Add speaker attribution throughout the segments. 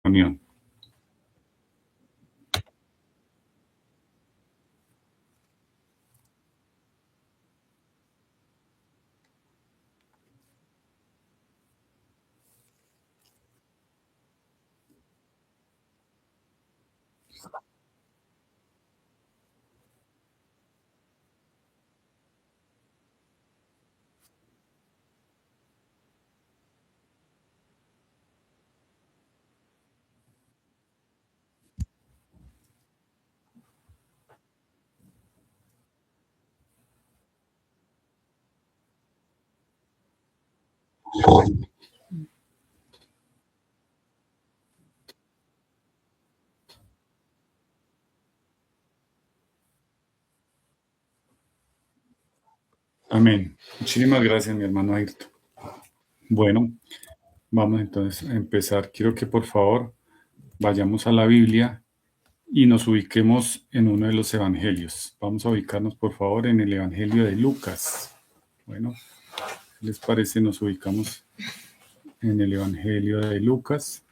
Speaker 1: reunión. Amén. Muchísimas gracias, mi hermano Ayrton. Bueno, vamos entonces a empezar. Quiero que por favor vayamos a la Biblia y nos ubiquemos en uno de los evangelios. Vamos a ubicarnos por favor en el Evangelio de Lucas. Bueno, ¿qué les parece? Nos ubicamos en el Evangelio de Lucas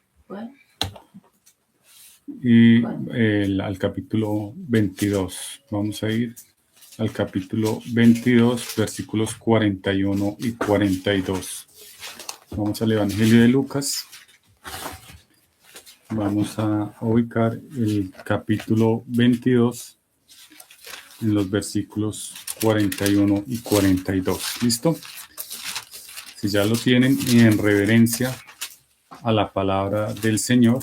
Speaker 1: y al capítulo 22. Vamos a ir al capítulo 22, versículos 41 y 42. Vamos al Evangelio de Lucas. Vamos a ubicar el capítulo 22 en los versículos 41 y 42. ¿Listo? Si ya lo tienen y en reverencia a la palabra del Señor,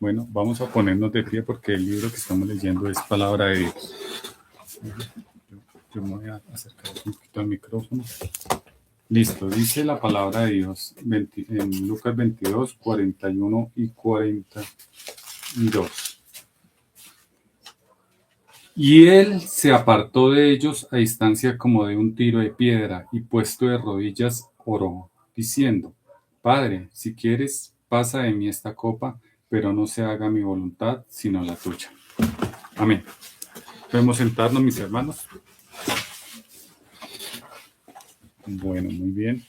Speaker 1: bueno, vamos a ponernos de pie porque el libro que estamos leyendo es palabra de Dios. Yo me voy a acercar un poquito al micrófono. Listo, dice la palabra de Dios en Lucas 22, 41 y 42. Y él se apartó de ellos a distancia como de un tiro de piedra, y puesto de rodillas oró, diciendo: Padre, si quieres, pasa de mí esta copa, pero no se haga mi voluntad, sino la tuya. Amén. ¿Podemos sentarnos, mis hermanos? Bueno, muy bien.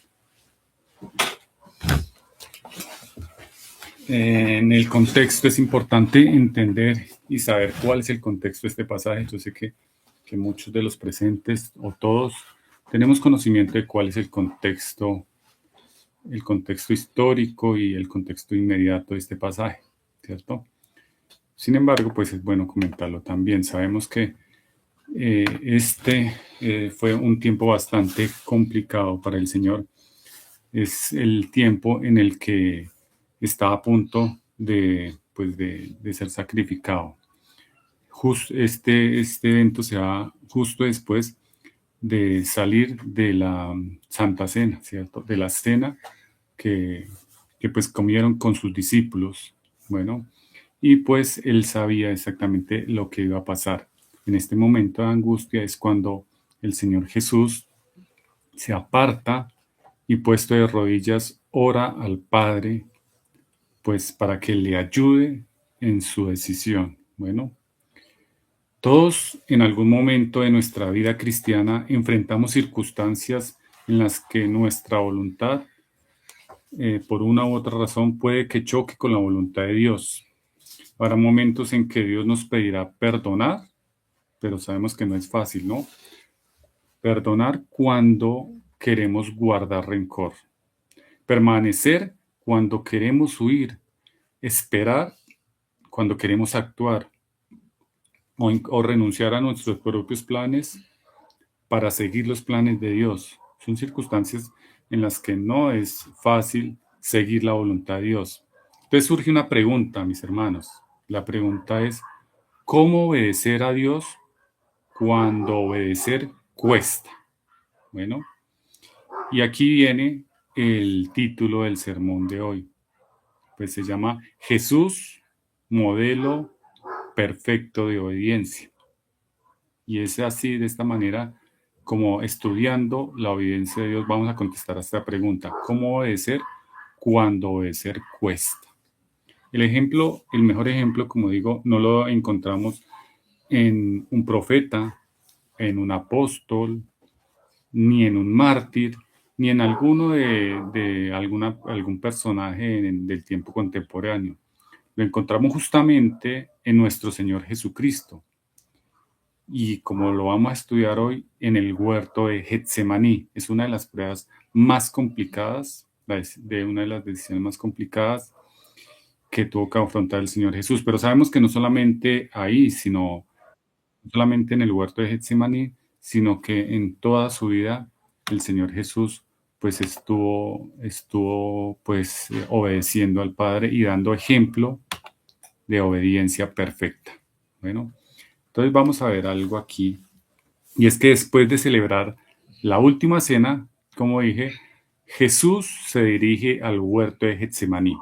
Speaker 1: En el contexto es importante entender y saber cuál es el contexto de este pasaje. Yo sé que muchos de los presentes o todos tenemos conocimiento de cuál es el contexto histórico y el contexto inmediato de este pasaje, ¿cierto? Sin embargo, pues es bueno comentarlo también. Sabemos que fue un tiempo bastante complicado para el Señor. Es el tiempo en el que está a punto de ser sacrificado. Este evento se da justo después de salir de la Santa Cena, ¿cierto? De la cena que pues comieron con sus discípulos. Bueno, y pues él sabía exactamente lo que iba a pasar. En este momento de angustia es cuando el Señor Jesús se aparta y puesto de rodillas ora al Padre, pues para que le ayude en su decisión. Bueno, todos en algún momento de nuestra vida cristiana enfrentamos circunstancias en las que nuestra voluntad, por una u otra razón, puede que choque con la voluntad de Dios. Habrá momentos en que Dios nos pedirá perdonar, pero sabemos que no es fácil, ¿no? Perdonar cuando queremos guardar rencor. Permanecer cuando queremos huir. Esperar cuando queremos actuar. O renunciar a nuestros propios planes para seguir los planes de Dios. Son circunstancias en las que no es fácil seguir la voluntad de Dios. Entonces surge una pregunta, mis hermanos. La pregunta es: ¿cómo obedecer a Dios cuando obedecer cuesta? Bueno, y aquí viene el título del sermón de hoy. Pues se llama Jesús, modelo perfecto de obediencia. Y es así, de esta manera, como estudiando la obediencia de Dios, vamos a contestar a esta pregunta: ¿cómo obedecer cuando obedecer cuesta? El mejor ejemplo, como digo, no lo encontramos en un profeta, en un apóstol, ni en un mártir, ni en alguno de algún personaje del tiempo contemporáneo. lo encontramos justamente en nuestro Señor Jesucristo. Y como lo vamos a estudiar hoy, en el huerto de Getsemaní. Es una de las pruebas más complicadas, de una de las decisiones más complicadas que tuvo que afrontar el Señor Jesús. Pero sabemos que no solamente ahí, sino no solamente en el huerto de Getsemaní, sino que en toda su vida el Señor Jesús pues estuvo pues obedeciendo al Padre y dando ejemplo de obediencia perfecta. Bueno, entonces vamos a ver algo aquí. Y es que después de celebrar la última cena, como dije, Jesús se dirige al huerto de Getsemaní.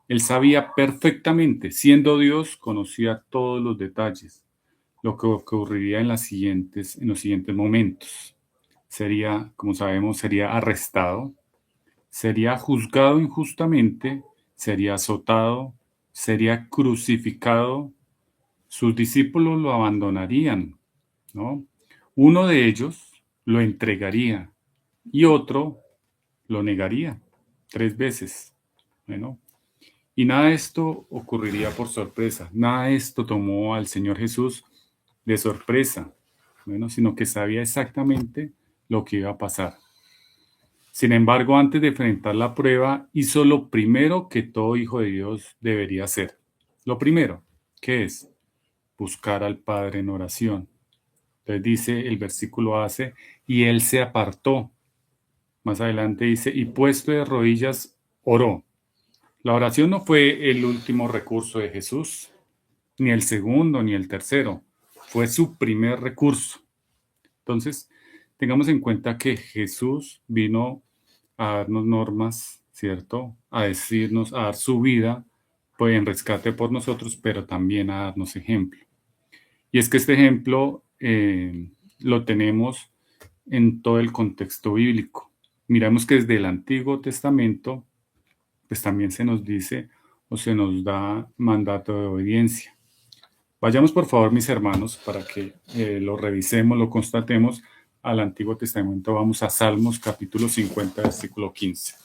Speaker 1: Él sabía perfectamente, siendo Dios, conocía todos los detalles, lo que ocurriría en los siguientes momentos. Sería, como sabemos, sería arrestado, sería juzgado injustamente, sería azotado, sería crucificado, sus discípulos lo abandonarían, ¿no? Uno de ellos lo entregaría y otro lo negaría 3 veces. Bueno, y nada de esto ocurriría por sorpresa, nada de esto tomó al Señor Jesús de sorpresa, bueno, sino que sabía exactamente lo que iba a pasar. Sin embargo, antes de enfrentar la prueba, hizo lo primero que todo hijo de Dios debería hacer. Lo primero, ¿qué es? Buscar al Padre en oración. Entonces dice el versículo hace, y él se apartó. Más adelante dice, y puesto de rodillas, oró. La oración no fue el último recurso de Jesús, ni el segundo, ni el tercero. Fue su primer recurso. Entonces, tengamos en cuenta que Jesús vino a darnos normas, ¿cierto? A decirnos, a dar su vida, pues en rescate por nosotros, pero también a darnos ejemplo. Y es que este ejemplo lo tenemos en todo el contexto bíblico. Miramos que desde el Antiguo Testamento, pues también se nos dice o se nos da mandato de obediencia. Vayamos por favor, mis hermanos, para que lo revisemos, lo constatemos. Al Antiguo Testamento vamos a Salmos capítulo 50, versículo 15.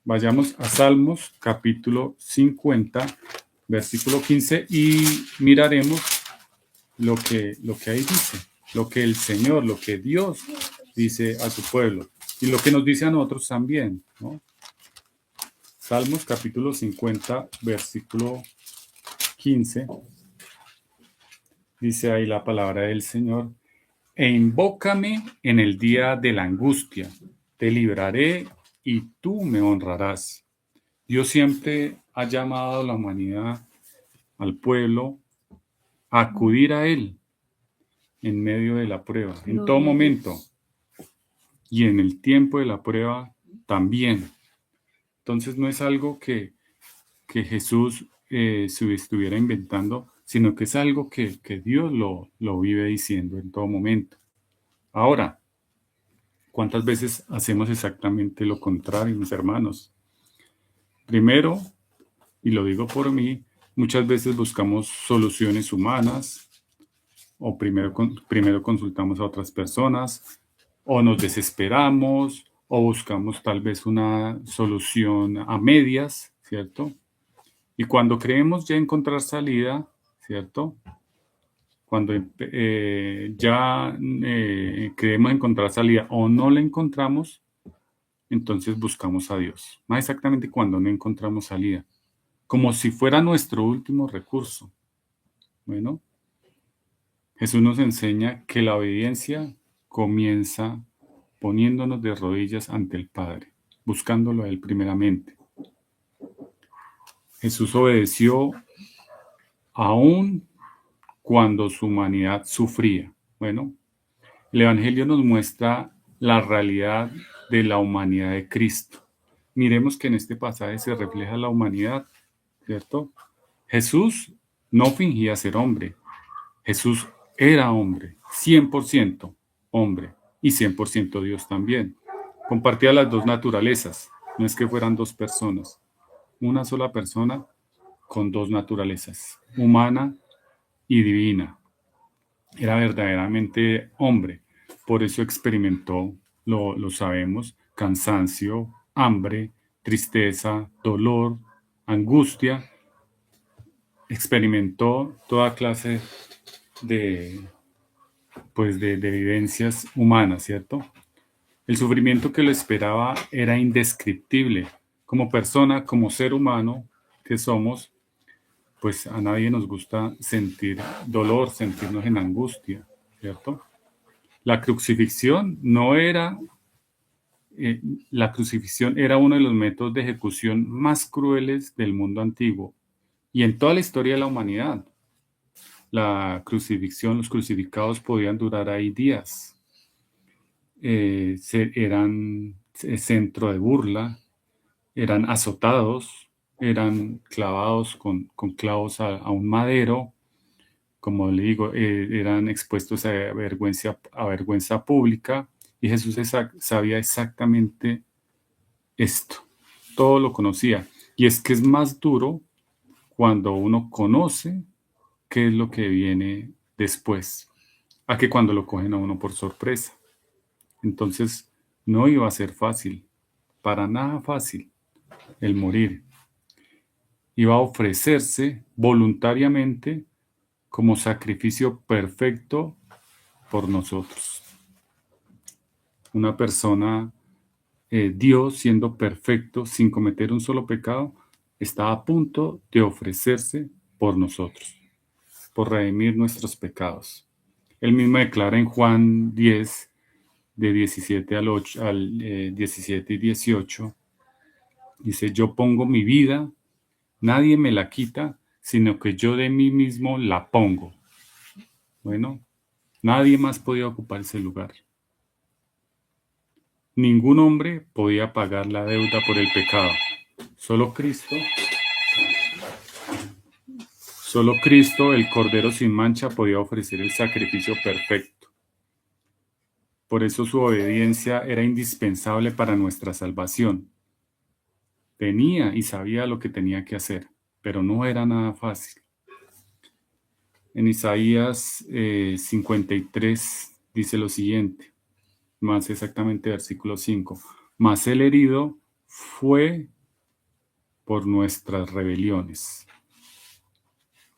Speaker 1: Vayamos a Salmos capítulo 50, versículo 15 y miraremos lo que ahí dice, lo que el Señor, lo que Dios dice a su pueblo y lo que nos dice a nosotros también, ¿no? Salmos capítulo 50, versículo 15, dice ahí la palabra del Señor, e invócame en el día de la angustia, te libraré y tú me honrarás. Dios siempre ha llamado a la humanidad, al pueblo, a acudir a Él en medio de la prueba, en todo momento. Y en el tiempo de la prueba también. Entonces no es algo que Jesús se estuviera inventando, sino que es algo que Dios lo vive diciendo en todo momento. Ahora, ¿cuántas veces hacemos exactamente lo contrario, mis hermanos? Primero, y lo digo por mí, muchas veces buscamos soluciones humanas, o primero consultamos a otras personas, o nos desesperamos, o buscamos tal vez una solución a medias, ¿cierto? Y cuando creemos ya encontrar salida, ¿cierto? Cuando ya creemos encontrar salida o no la encontramos, entonces buscamos a Dios. Más exactamente cuando no encontramos salida. Como si fuera nuestro último recurso. Bueno, Jesús nos enseña que la obediencia comienza poniéndonos de rodillas ante el Padre, buscándolo a Él primeramente. Jesús obedeció aún cuando su humanidad sufría. Bueno, el Evangelio nos muestra la realidad de la humanidad de Cristo. Miremos que en este pasaje se refleja la humanidad, ¿cierto? Jesús no fingía ser hombre. Jesús era hombre, 100% hombre y 100% Dios también. Compartía las dos naturalezas, no es que fueran dos personas, una sola persona con dos naturalezas, humana y divina. Era verdaderamente hombre, por eso experimentó, lo sabemos, cansancio, hambre, tristeza, dolor, angustia, experimentó toda clase de, de vivencias humanas, ¿cierto? El sufrimiento que lo esperaba era indescriptible. Como persona, como ser humano que somos, pues a nadie nos gusta sentir dolor, sentirnos en angustia, ¿cierto? La crucifixión no era, eh, la crucifixión era uno de los métodos de ejecución más crueles del mundo antiguo y en toda la historia de la humanidad. La crucifixión, los crucificados podían durar ahí días. Eran centro de burla, eran azotados, eran clavados con clavos a un madero, como le digo, eran expuestos a vergüenza pública, y Jesús sabía exactamente esto, todo lo conocía. Y es que es más duro cuando uno conoce qué es lo que viene después, a que cuando lo cogen a uno por sorpresa. Entonces, no iba a ser fácil, para nada fácil, el morir. Iba a ofrecerse voluntariamente como sacrificio perfecto por nosotros. Una persona, Dios siendo perfecto, sin cometer un solo pecado, está a punto de ofrecerse por nosotros, por redimir nuestros pecados. Él mismo declara en Juan 10, de 17 al 17 y 18, dice, yo pongo mi vida, nadie me la quita, sino que yo de mí mismo la pongo. Bueno, nadie más podía ocupar ese lugar. Ningún hombre podía pagar la deuda por el pecado. Solo Cristo, el Cordero sin mancha, podía ofrecer el sacrificio perfecto. Por eso su obediencia era indispensable para nuestra salvación. Tenía y sabía lo que tenía que hacer, pero no era nada fácil. En Isaías 53 dice lo siguiente, más exactamente versículo 5. Mas el herido fue por nuestras rebeliones.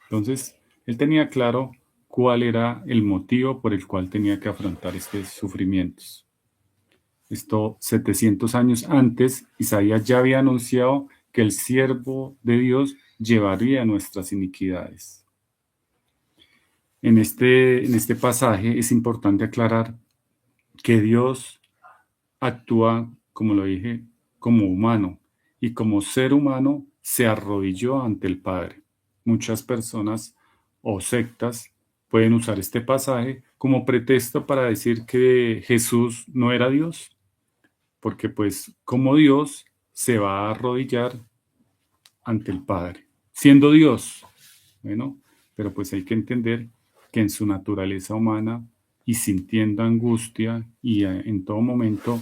Speaker 1: Entonces, él tenía claro cuál era el motivo por el cual tenía que afrontar estos sufrimientos. Esto 700 años antes, Isaías ya había anunciado que el siervo de Dios llevaría nuestras iniquidades. En este pasaje es importante aclarar que Dios actúa, como lo dije, como humano, y como ser humano se arrodilló ante el Padre. Muchas personas o sectas pueden usar este pasaje como pretexto para decir que Jesús no era Dios, porque pues como Dios se va a arrodillar ante el Padre, siendo Dios. Bueno, pero pues hay que entender que en su naturaleza humana y sintiendo angustia y en todo momento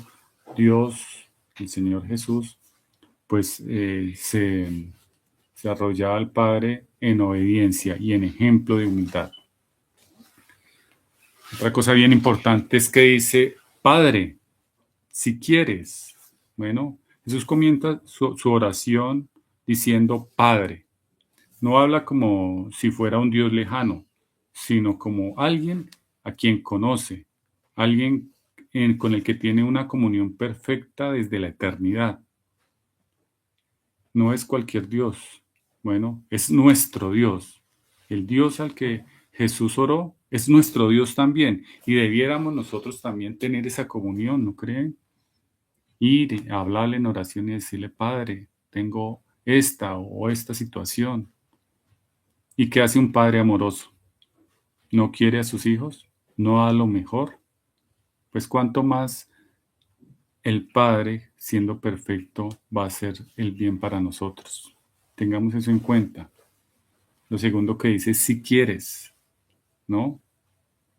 Speaker 1: Dios, el Señor Jesús, pues se arrollaba al Padre en obediencia y en ejemplo de humildad. Otra cosa bien importante es que dice, Padre, si quieres. Bueno, Jesús comienza su oración diciendo Padre. No habla como si fuera un Dios lejano, sino como alguien a quien conoce, alguien con el que tiene una comunión perfecta desde la eternidad. No es cualquier Dios, bueno, es nuestro Dios. El Dios al que Jesús oró es nuestro Dios también, y debiéramos nosotros también tener esa comunión, ¿no creen? Ir a hablarle en oración y decirle, Padre, tengo esta o esta situación. ¿Y qué hace un padre amoroso? ¿No quiere a sus hijos? ¿No da lo mejor? Pues cuánto más el Padre, siendo perfecto, va a hacer el bien para nosotros. Tengamos eso en cuenta. Lo segundo que dice, si quieres, ¿no?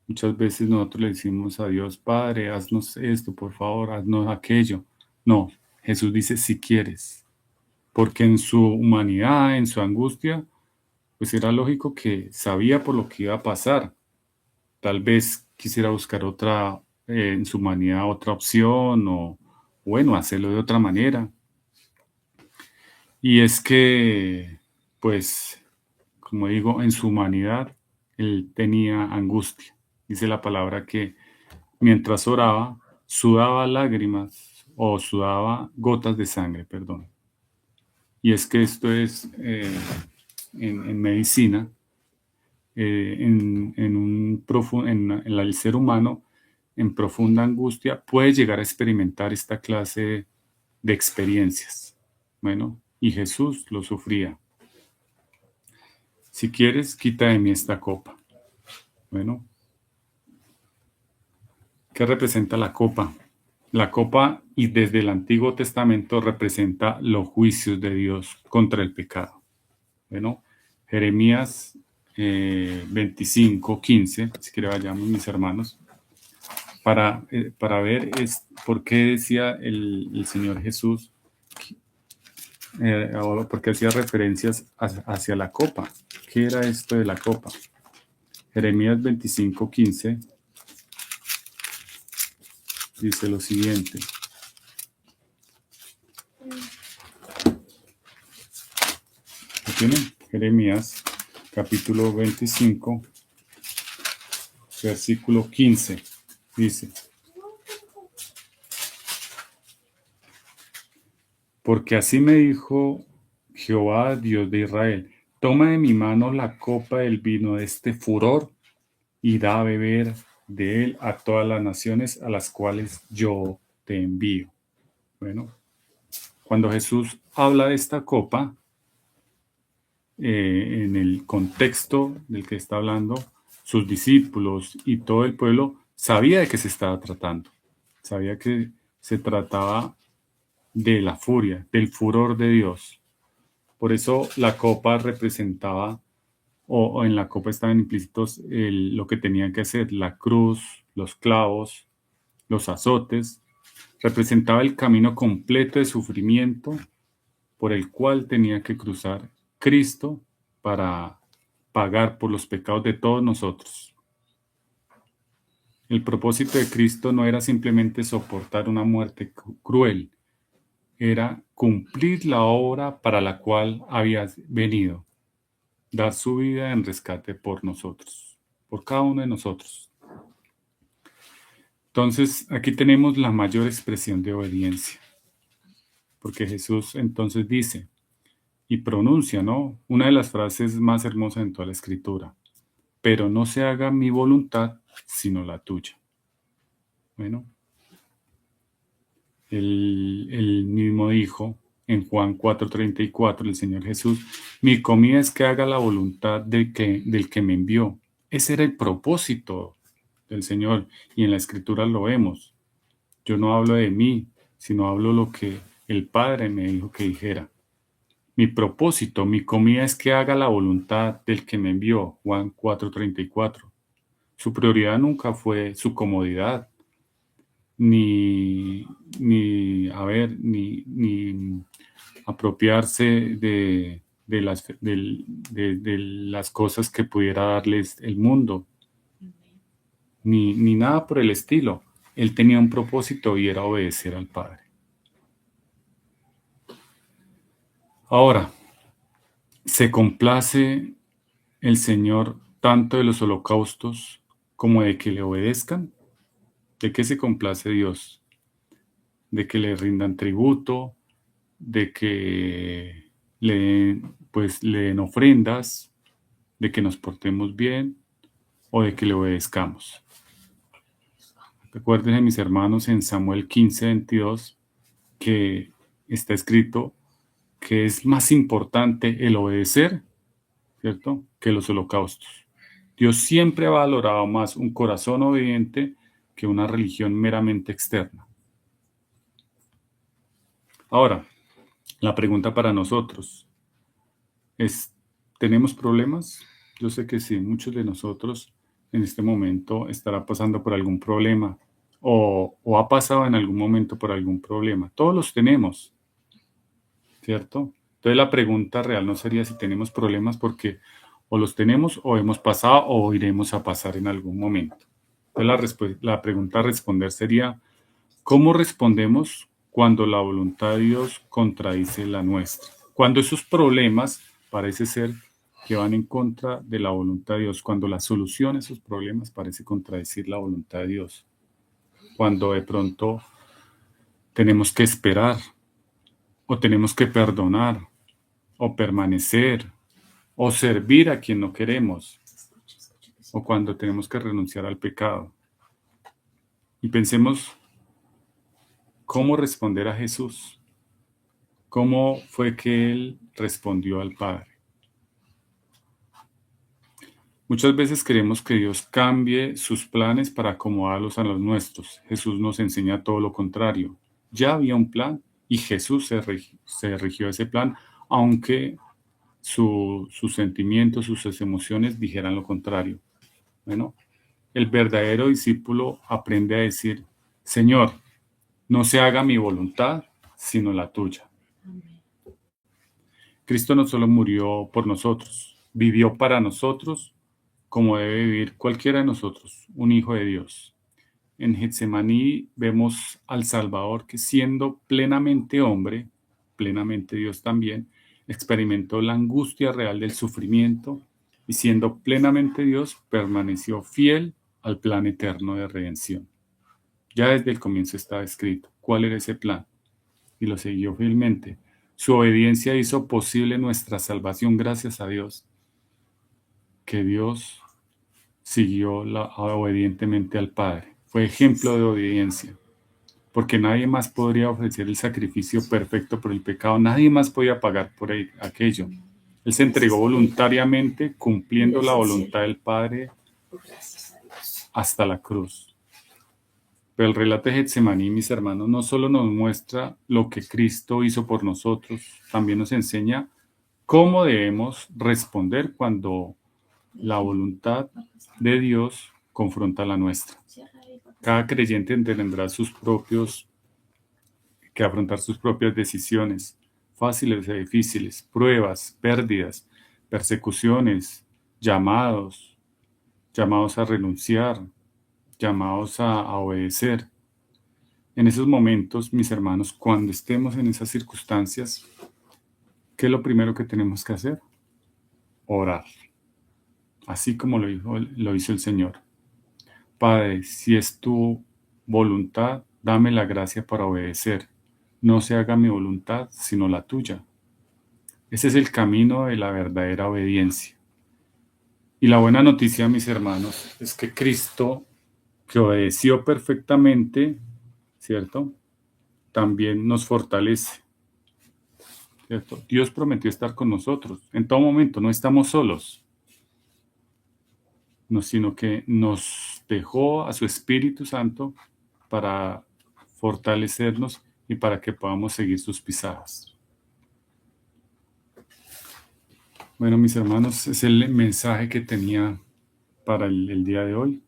Speaker 1: Muchas veces nosotros le decimos a Dios, Padre, haznos esto, por favor, haznos aquello. No, Jesús dice, si quieres, porque en su humanidad, en su angustia, pues era lógico que sabía por lo que iba a pasar. Tal vez quisiera buscar otra, en su humanidad, otra opción o, bueno, hacerlo de otra manera. Y es que, pues, como digo, en su humanidad, él tenía angustia. Dice la palabra que mientras oraba, sudaba lágrimas o sudaba gotas de sangre, perdón. Y es que esto es en medicina, el ser humano en profunda angustia puede llegar a experimentar esta clase de experiencias. Bueno, y Jesús lo sufría. Si quieres, quita de mí esta copa. Bueno, ¿qué representa la copa? La copa, y desde el Antiguo Testamento, representa los juicios de Dios contra el pecado. Bueno, Jeremías 25:15, si quiere vayamos mis hermanos, para ver por qué decía el Señor Jesús, por qué hacía referencias hacia la copa. ¿Qué era esto de la copa? Jeremías 25:15 dice lo siguiente. ¿Lo tienen? Jeremías capítulo 25, versículo 15. Dice: porque así me dijo Jehová, Dios de Israel: toma de mi mano la copa del vino de este furor y da a beber de él a todas las naciones a las cuales yo te envío. Bueno, cuando Jesús habla de esta copa, en el contexto del que está hablando, sus discípulos y todo el pueblo sabía de qué se estaba tratando. Sabía que se trataba de la furia, del furor de Dios. Por eso la copa representaba, o en la copa estaban implícitos lo que tenían que hacer, la cruz, los clavos, los azotes. Representaba el camino completo de sufrimiento por el cual tenía que cruzar Cristo para pagar por los pecados de todos nosotros. El propósito de Cristo no era simplemente soportar una muerte cruel, era cumplir la obra para la cual había venido, dar su vida en rescate por nosotros, por cada uno de nosotros. Entonces, aquí tenemos la mayor expresión de obediencia, porque Jesús entonces dice y pronuncia, ¿no?, una de las frases más hermosas en toda la Escritura: pero no se haga mi voluntad, sino la tuya. Bueno, él mismo dijo en Juan 4:34, el Señor Jesús: mi comida es que haga la voluntad del que me envió. Ese era el propósito del Señor, y en la Escritura lo vemos. Yo no hablo de mí, sino hablo lo que el Padre me dijo que dijera. Mi propósito, mi comida es que haga la voluntad del que me envió. Juan 4:34. Su prioridad nunca fue su comodidad, ni apropiarse de las cosas que pudiera darles el mundo, ni nada por el estilo. Él tenía un propósito y era obedecer al Padre. Ahora, se complace el Señor tanto de los holocaustos como de que le obedezcan. ¿De qué se complace Dios? De que le rindan tributo, de que le den ofrendas, de que nos portemos bien o de que le obedezcamos. Recuerden, mis hermanos, en Samuel 15:22, que está escrito que es más importante el obedecer, ¿cierto?, que los holocaustos. Dios siempre ha valorado más un corazón obediente que una religión meramente externa. Ahora, la pregunta para nosotros es: ¿tenemos problemas? Yo sé que sí, muchos de nosotros en este momento estará pasando por algún problema o ha pasado en algún momento por algún problema. Todos los tenemos, ¿cierto? Entonces la pregunta real no sería si tenemos problemas, porque o los tenemos o hemos pasado o iremos a pasar en algún momento. Entonces la pregunta a responder sería: ¿cómo respondemos cuando la voluntad de Dios contradice la nuestra? Cuando esos problemas parece ser que van en contra de la voluntad de Dios, cuando la solución a esos problemas parece contradecir la voluntad de Dios, cuando de pronto tenemos que esperar, o tenemos que perdonar, o permanecer, o servir a quien no queremos, o cuando tenemos que renunciar al pecado. Y pensemos cómo responder a Jesús, cómo fue que Él respondió al Padre. Muchas veces queremos que Dios cambie sus planes para acomodarlos a los nuestros. Jesús nos enseña todo lo contrario. Ya había un plan y Jesús se rigió ese plan, aunque sus sentimientos, sus emociones dijeran lo contrario. Bueno, el verdadero discípulo aprende a decir: Señor, no se haga mi voluntad, sino la tuya. Cristo no solo murió por nosotros, vivió para nosotros como debe vivir cualquiera de nosotros, un hijo de Dios. En Getsemaní vemos al Salvador que, siendo plenamente hombre, plenamente Dios también, experimentó la angustia real del sufrimiento y, siendo plenamente Dios, permaneció fiel al plan eterno de redención. Ya desde el comienzo estaba escrito cuál era ese plan y lo siguió fielmente. Su obediencia hizo posible nuestra salvación, gracias a Dios, que Dios siguió obedientemente al Padre. Fue ejemplo de obediencia, porque nadie más podría ofrecer el sacrificio perfecto por el pecado, nadie más podía pagar por aquello. Él se entregó voluntariamente, cumpliendo la voluntad del Padre hasta la cruz. Pero el relato de Getsemaní, mis hermanos, no solo nos muestra lo que Cristo hizo por nosotros, también nos enseña cómo debemos responder cuando la voluntad de Dios confronta la nuestra. Cada creyente tendrá que afrontar sus propias decisiones, fáciles y difíciles, pruebas, pérdidas, persecuciones, llamados a renunciar, llamados a obedecer. En esos momentos, mis hermanos, cuando estemos en esas circunstancias, ¿qué es lo primero que tenemos que hacer? Orar, así como lo hizo el Señor. Padre, si es tu voluntad, dame la gracia para obedecer. No se haga mi voluntad, sino la tuya. Ese es el camino de la verdadera obediencia. Y la buena noticia, mis hermanos, es que Cristo, que obedeció perfectamente, ¿cierto?, también nos fortalece, ¿cierto? Dios prometió estar con nosotros en todo momento, no estamos solos, no, sino que nos dejó a su Espíritu Santo para fortalecernos y para que podamos seguir sus pisadas. Bueno, mis hermanos, es el mensaje que tenía para el día de hoy.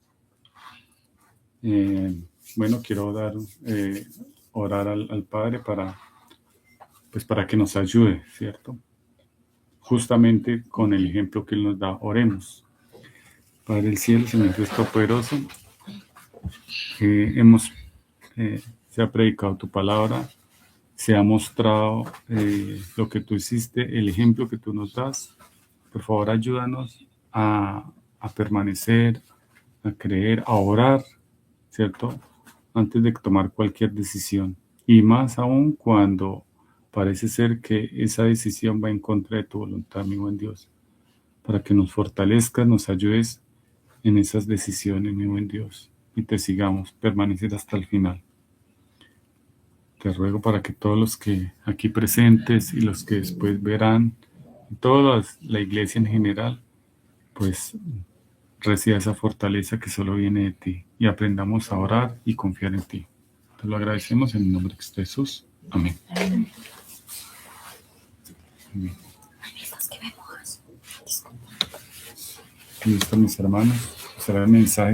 Speaker 1: Bueno, quiero orar al Padre para que nos ayude, ¿cierto? Justamente con el ejemplo que Él nos da. Oremos. Padre del cielo, Señor Dios Todopoderoso, se ha predicado tu palabra, se ha mostrado lo que tú hiciste, el ejemplo que tú nos das. Por favor, ayúdanos a permanecer, a creer, a orar, ¿cierto?, antes de tomar cualquier decisión. Y más aún cuando parece ser que esa decisión va en contra de tu voluntad, mi buen Dios. Para que nos fortalezcas, nos ayudes en esas decisiones, mi buen Dios. Y te sigamos, permanecer hasta el final. Te ruego para que todos los que aquí presentes y los que después verán, toda la iglesia en general, pues reciba esa fortaleza que solo viene de ti y aprendamos a orar y confiar en ti. Te lo agradecemos en el nombre de Cristo Jesús. Amén. Amén. Y listo, mis hermanos, será el mensaje.